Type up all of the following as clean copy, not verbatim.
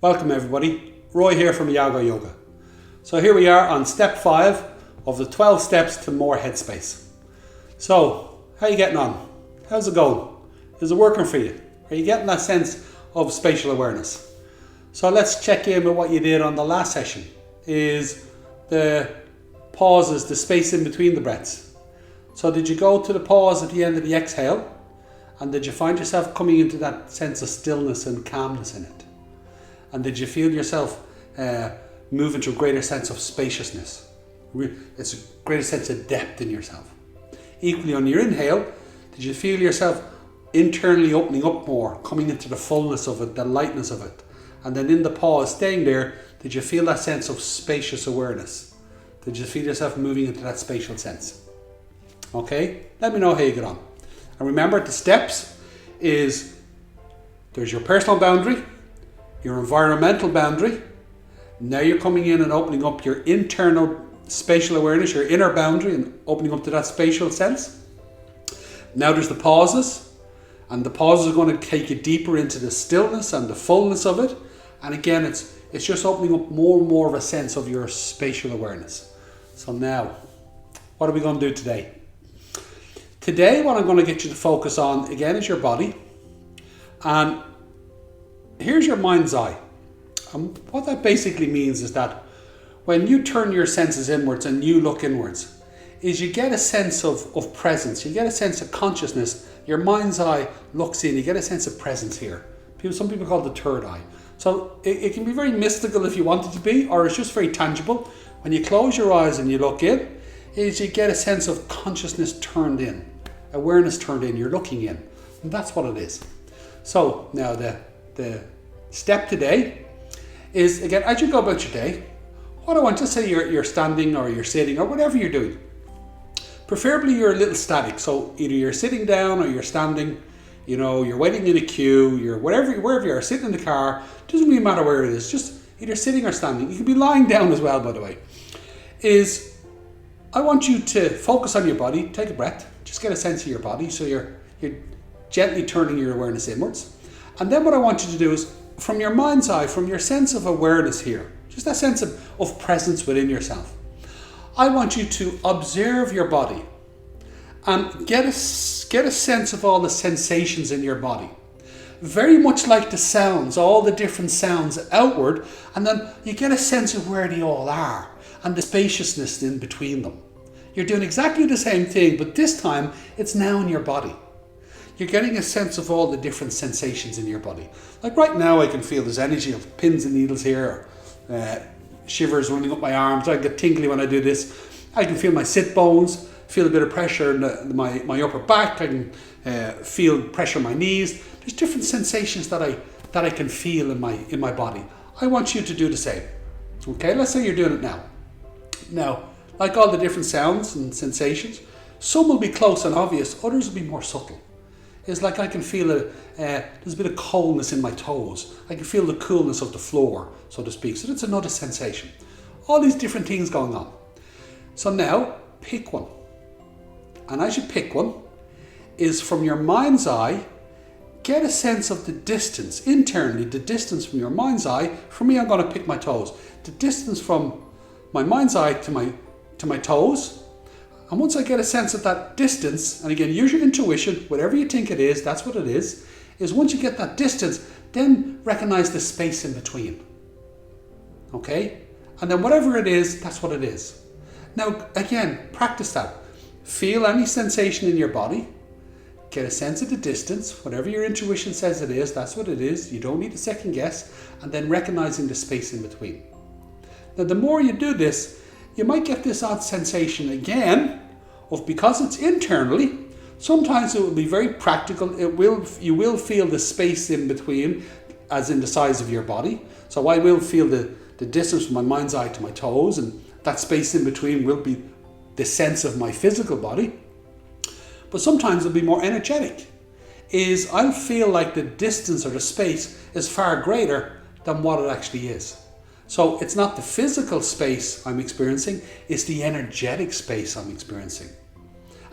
Welcome everybody, Roy here from Yago Yoga. So here we are on step 5 of the 12 steps to more headspace. So, how are you getting on? How's it going? Is it working for you? Are you getting that sense of spatial awareness? So let's check in with what you did on the last session. Is the pauses, the space in between the breaths. So did you go to the pause at the end of the exhale? And did you find yourself coming into that sense of stillness and calmness in it? And did you feel yourself moving to a greater sense of spaciousness? It's a greater sense of depth in yourself. Equally on your inhale, did you feel yourself internally opening up more, coming into the fullness of it, the lightness of it? And then in the pause, staying there, did you feel that sense of spacious awareness? Did you feel yourself moving into that spatial sense? Okay, let me know how you get on. And remember, the steps is there's your personal boundary, your environmental boundary. Now you're coming in and opening up your internal spatial awareness, your inner boundary, and opening up to that spatial sense. Now there's the pauses, and the pauses are going to take you deeper into the stillness and the fullness of it. And again, it's just opening up more and more of a sense of your spatial awareness. So now, what are we going to do today? Today, what I'm going to get you to focus on, again, is your body. And here's your mind's eye. And what that basically means is that when you turn your senses inwards and you look inwards, is you get a sense of presence, you get a sense of consciousness. Your mind's eye looks in, you get a sense of presence here. Some people call it the third eye. So it can be very mystical if you want it to be, or it's just very tangible. When you close your eyes and you look in, is you get a sense of consciousness turned in, awareness turned in, you're looking in. And that's what it is. So now the step today is, again, as you go about your day, what I want to say, you're standing or you're sitting or whatever you're doing. Preferably you're a little static. So either you're sitting down or you're standing, you're waiting in a queue, wherever you are, sitting in the car, doesn't really matter where it is, just either sitting or standing. You can be lying down as well, by the way. I want you to focus on your body, take a breath, just get a sense of your body. So you're gently turning your awareness inwards. And then what I want you to do is, from your mind's eye, from your sense of awareness here, just that sense of presence within yourself, I want you to observe your body and get a sense of all the sensations in your body. Very much like the sounds, all the different sounds outward, and then you get a sense of where they all are and the spaciousness in between them. You're doing exactly the same thing, but this time it's now in your body. You're getting a sense of all the different sensations in your body. Like right now I can feel there's energy of pins and needles here, shivers running up my arms. I get tingly when I do this. I can feel my sit bones, feel a bit of pressure in my upper back. I can feel pressure in my knees. There's different sensations that I can feel in my body. I want you to do the same. Okay, let's say you're doing it now. Now, like all the different sounds and sensations, some will be close and obvious, others will be more subtle. It's like I can feel there's a bit of coldness in my toes. I can feel the coolness of the floor, so to speak. So that's another sensation. All these different things going on. So now, pick one. And as you pick one, is from your mind's eye, get a sense of the distance, internally, the distance from your mind's eye. For me, I'm going to pick my toes. The distance from my mind's eye to my toes. And once I get a sense of that distance, and again, use your intuition, whatever you think it is, that's what it is once you get that distance, then recognize the space in between. Okay? And then whatever it is, that's what it is. Now, again, practice that. Feel any sensation in your body. Get a sense of the distance. Whatever your intuition says it is, that's what it is. You don't need to second guess. And then recognizing the space in between. Now, the more you do this, you might get this odd sensation again of, because it's internally, sometimes it will be very practical. You will feel the space in between, as in the size of your body. So I will feel the distance from my mind's eye to my toes, and that space in between will be the sense of my physical body. But sometimes it'll be more energetic. I'll feel like the distance or the space is far greater than what it actually is. So it's not the physical space I'm experiencing, it's the energetic space I'm experiencing.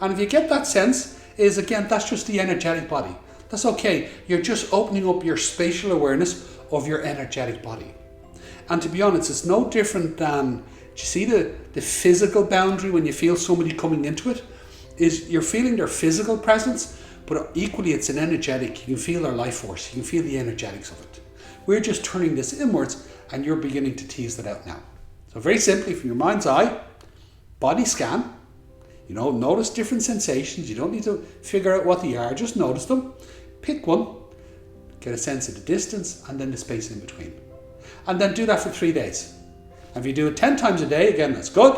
And if you get that sense, again, that's just the energetic body. That's okay. You're just opening up your spatial awareness, of your energetic body. And to be honest, it's no different than, do you see the physical boundary when you feel somebody coming into it? Is you're feeling their physical presence, but equally it's an energetic. You can feel their life force. You can feel the energetics of it. We're just turning this inwards, and you're beginning to tease that out now. So very simply, from your mind's eye, body scan. Notice different sensations. You don't need to figure out what they are. Just notice them. Pick one. Get a sense of the distance and then the space in between. And then do that for 3 days. And if you do it 10 times a day, again, that's good.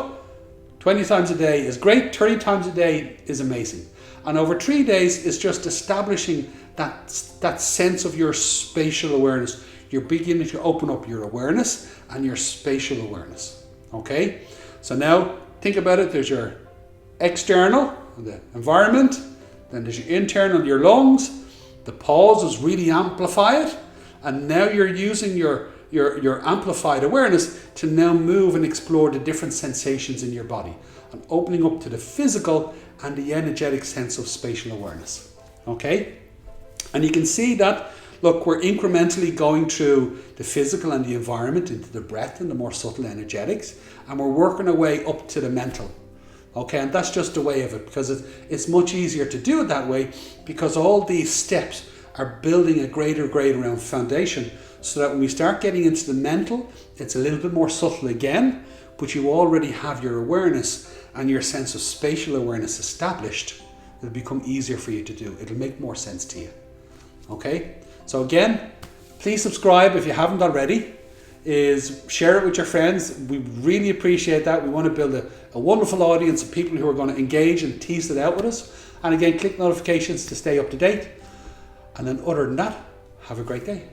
20 times a day is great. 30 times a day is amazing. And over 3 days is just establishing that sense of your spatial awareness. You're beginning to open up your awareness and your spatial awareness. Okay? So now think about it. There's your external, the environment. Then there's your internal, your lungs. The pauses really amplify it. And now you're using your amplified awareness to now move and explore the different sensations in your body and opening up to the physical and the energetic sense of spatial awareness. Okay? And you can see that, look, we're incrementally going through the physical and the environment into the breath and the more subtle energetics, and we're working our way up to the mental. Okay, and that's just the way of it, because it's much easier to do it that way, because all these steps are building a greater foundation, so that when we start getting into the mental, it's a little bit more subtle again, but you already have your awareness and your sense of spatial awareness established. It'll become easier for you to do. It'll make more sense to you. Okay? So again, please subscribe if you haven't already. Share it with your friends. We really appreciate that. We want to build a wonderful audience of people who are going to engage and tease it out with us. And again, click notifications to stay up to date. And then other than that, have a great day.